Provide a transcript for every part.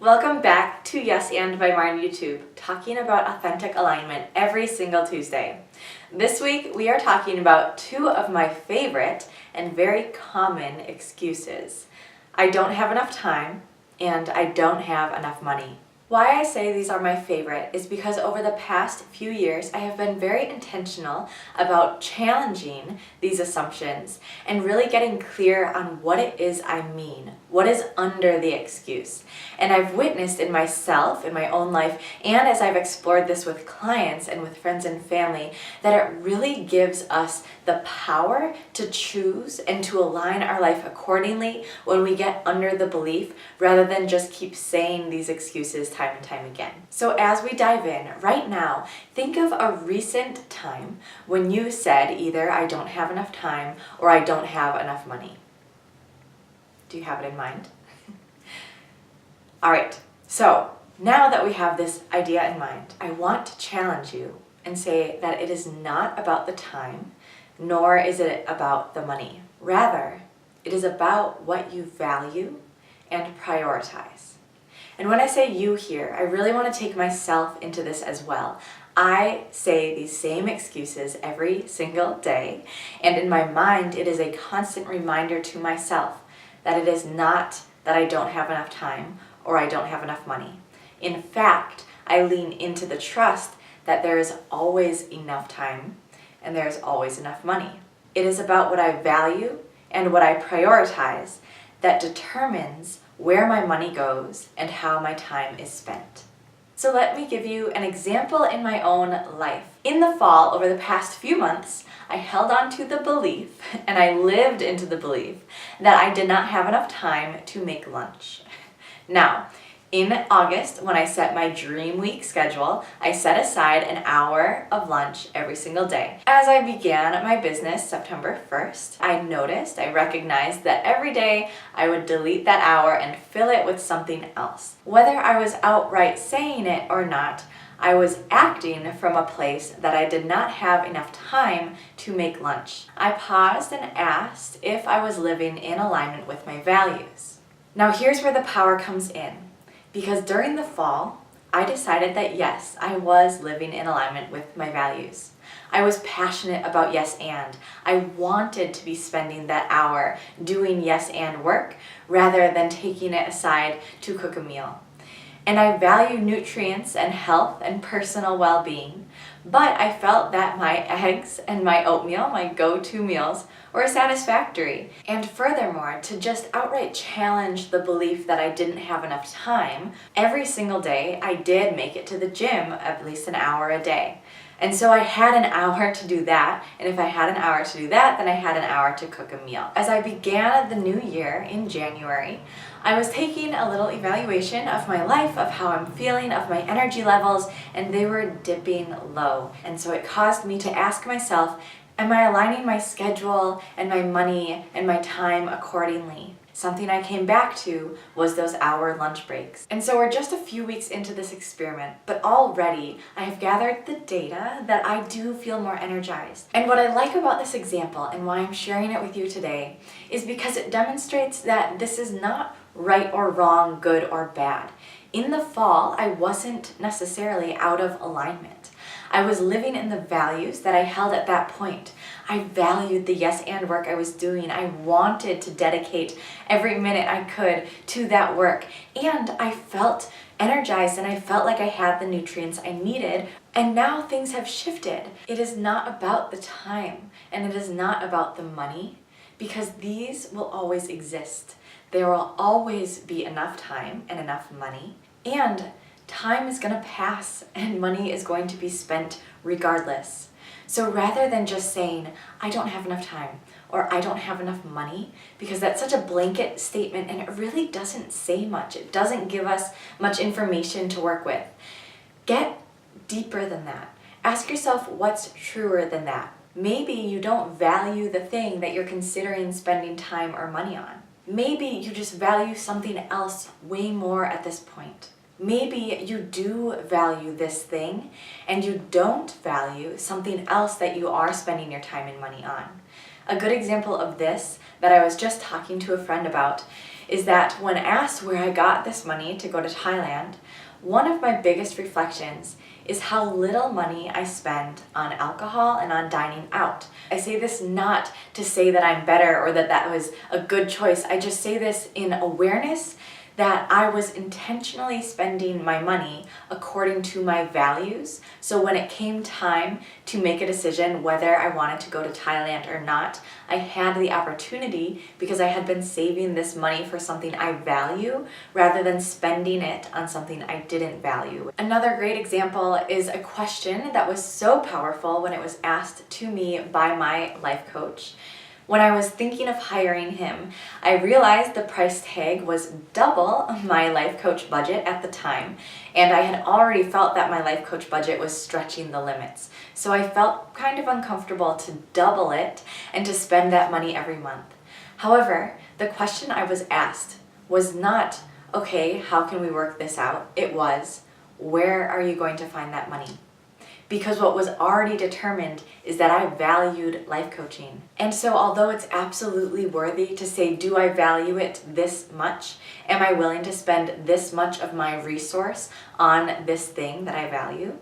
Welcome back to Yes and by Marin YouTube, talking about authentic alignment every single Tuesday. This week we are talking about two of my favorite and very common excuses. I don't have enough time and I don't have enough money. Why I say these are my favorite is because over the past few years I have been very intentional about challenging these assumptions and really getting clear on what it is I mean, what is under the excuse. And I've witnessed in myself, in my own life, and as I've explored this with clients and with friends and family, that it really gives us the power to choose and to align our life accordingly when we get under the belief rather than just keep saying these excuses time and time again. So as we dive in, right now, think of a recent time when you said either I don't have enough time or I don't have enough money. Do you have it in mind? All right, so now that we have this idea in mind, I want to challenge you and say that it is not about the time, nor is it about the money. Rather, it is about what you value and prioritize. And when I say you here, I really want to take myself into this as well. I say these same excuses every single day, and in my mind, it is a constant reminder to myself that it is not that I don't have enough time or I don't have enough money. In fact, I lean into the trust that there is always enough time and there is always enough money. It is about what I value and what I prioritize that determines where my money goes and how my time is spent. So let me give you an example in my own life. In the fall, over the past few months, I held on to the belief, and I lived into the belief, that I did not have enough time to make lunch. Now, in August, when I set my dream week schedule, I set aside an hour of lunch every single day. As I began my business September 1st, I recognized that every day I would delete that hour and fill it with something else. Whether I was outright saying it or not, I was acting from a place that I did not have enough time to make lunch. I paused and asked if I was living in alignment with my values. Now here's where the power comes in. Because during the fall, I decided that yes, I was living in alignment with my values. I was passionate about yes and. I wanted to be spending that hour doing yes and work rather than taking it aside to cook a meal. And I value nutrients and health and personal well-being, but I felt that my eggs and my oatmeal, my go-to meals, were satisfactory. And furthermore, to just outright challenge the belief that I didn't have enough time, every single day I did make it to the gym at least an hour a day. And so I had an hour to do that, and if I had an hour to do that, then I had an hour to cook a meal. As I began the new year in January, I was taking a little evaluation of my life, of how I'm feeling, of my energy levels, and they were dipping low. And so it caused me to ask myself, am I aligning my schedule and my money and my time accordingly? Something I came back to was those hour lunch breaks. And so we're just a few weeks into this experiment, but already I have gathered the data that I do feel more energized. And what I like about this example and why I'm sharing it with you today is because it demonstrates that this is not right or wrong, good or bad. In the fall, I wasn't necessarily out of alignment. I was living in the values that I held at that point. I valued the yes and work I was doing. I wanted to dedicate every minute I could to that work. And I felt energized and I felt like I had the nutrients I needed. And now things have shifted. It is not about the time and it is not about the money because these will always exist. There will always be enough time and enough money. And time is going to pass and money is going to be spent regardless. So rather than just saying, I don't have enough time or I don't have enough money, because that's such a blanket statement and it really doesn't say much. It doesn't give us much information to work with. Get deeper than that. Ask yourself what's truer than that. Maybe you don't value the thing that you're considering spending time or money on. Maybe you just value something else way more at this point. Maybe you do value this thing and you don't value something else that you are spending your time and money on. A good example of this that I was just talking to a friend about is that when asked where I got this money to go to Thailand, one of my biggest reflections is how little money I spend on alcohol and on dining out. I say this not to say that I'm better or that that was a good choice. I just say this in awareness that I was intentionally spending my money according to my values. So when it came time to make a decision whether I wanted to go to Thailand or not, I had the opportunity because I had been saving this money for something I value rather than spending it on something I didn't value. Another great example is a question that was so powerful when it was asked to me by my life coach. When I was thinking of hiring him, I realized the price tag was double my life coach budget at the time, and I had already felt that my life coach budget was stretching the limits. So I felt kind of uncomfortable to double it and to spend that money every month. However, the question I was asked was not, okay, how can we work this out? It was, where are you going to find that money? Because what was already determined is that I valued life coaching. And so although it's absolutely worthy to say, do I value it this much? Am I willing to spend this much of my resource on this thing that I value?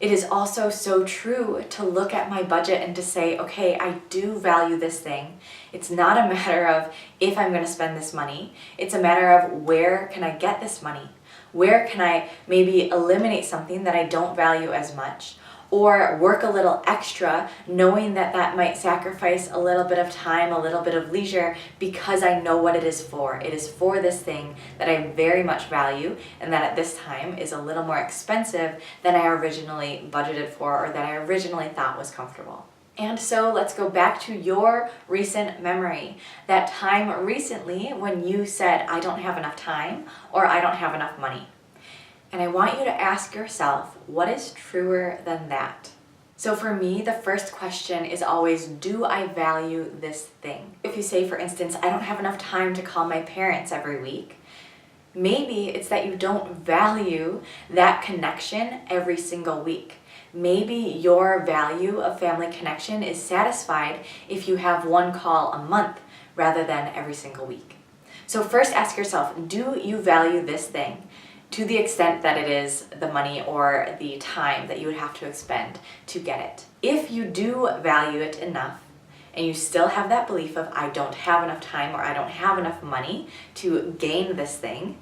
It is also so true to look at my budget and to say, okay, I do value this thing. It's not a matter of if I'm going to spend this money. It's a matter of where can I get this money? Where can I maybe eliminate something that I don't value as much, or work a little extra knowing that that might sacrifice a little bit of time, a little bit of leisure, because I know what it is for. It is for this thing that I very much value and that at this time is a little more expensive than I originally budgeted for or that I originally thought was comfortable. And so let's go back to your recent memory, that time recently when you said, I don't have enough time or I don't have enough money. And I want you to ask yourself, what is truer than that? So for me, the first question is always, do I value this thing? If you say, for instance, I don't have enough time to call my parents every week, maybe it's that you don't value that connection every single week. Maybe your value of family connection is satisfied if you have one call a month rather than every single week. So first ask yourself, do you value this thing to the extent that it is the money or the time that you would have to expend to get it? If you do value it enough and you still have that belief of I don't have enough time or I don't have enough money to gain this thing,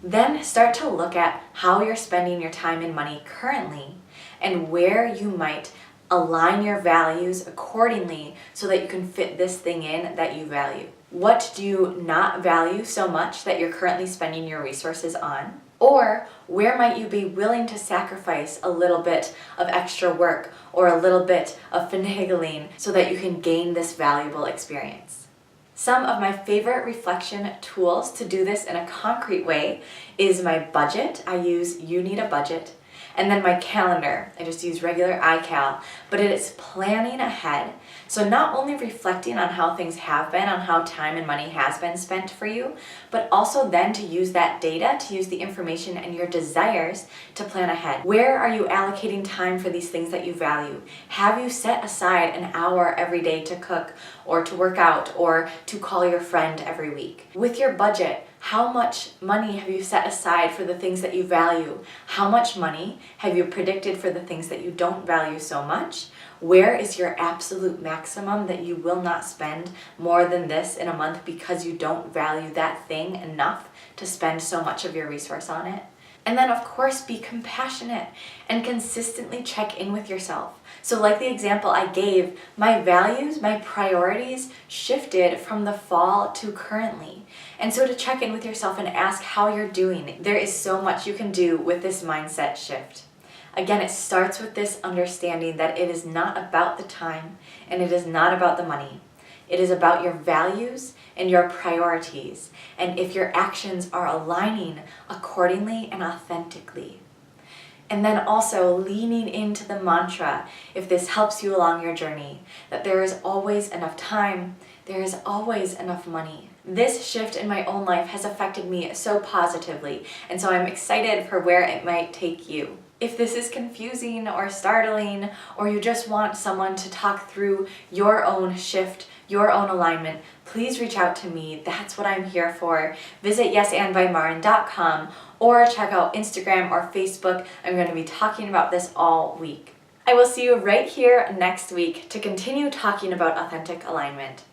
then start to look at how you're spending your time and money currently and where you might align your values accordingly so that you can fit this thing in that you value. What do you not value so much that you're currently spending your resources on? Or where might you be willing to sacrifice a little bit of extra work or a little bit of finagling so that you can gain this valuable experience? Some of my favorite reflection tools to do this in a concrete way is my budget. I use You Need a Budget. And then my calendar, I just use regular iCal, but it is planning ahead. So not only reflecting on how things have been, on how time and money has been spent for you, but also then to use that data, to use the information and your desires to plan ahead. Where are you allocating time for these things that you value? Have you set aside an hour every day to cook or to work out or to call your friend every week? With your budget, how much money have you set aside for the things that you value? How much money have you predicted for the things that you don't value so much? Where is your absolute maximum that you will not spend more than this in a month because you don't value that thing enough to spend so much of your resource on it? And then, of course, be compassionate and consistently check in with yourself. So like the example I gave, my values, my priorities shifted from the fall to currently. And so to check in with yourself and ask how you're doing. There is so much you can do with this mindset shift. Again, it starts with this understanding that it is not about the time and it is not about the money. It is about your values and your priorities, and if your actions are aligning accordingly and authentically. And then also leaning into the mantra, if this helps you along your journey, that there is always enough time, there is always enough money. This shift in my own life has affected me so positively, and so I'm excited for where it might take you. If this is confusing or startling, or you just want someone to talk through your own shift your own alignment, please reach out to me. That's what I'm here for. Visit yesandbymarin.com or check out Instagram or Facebook. I'm going to be talking about this all week. I will see you right here next week to continue talking about authentic alignment.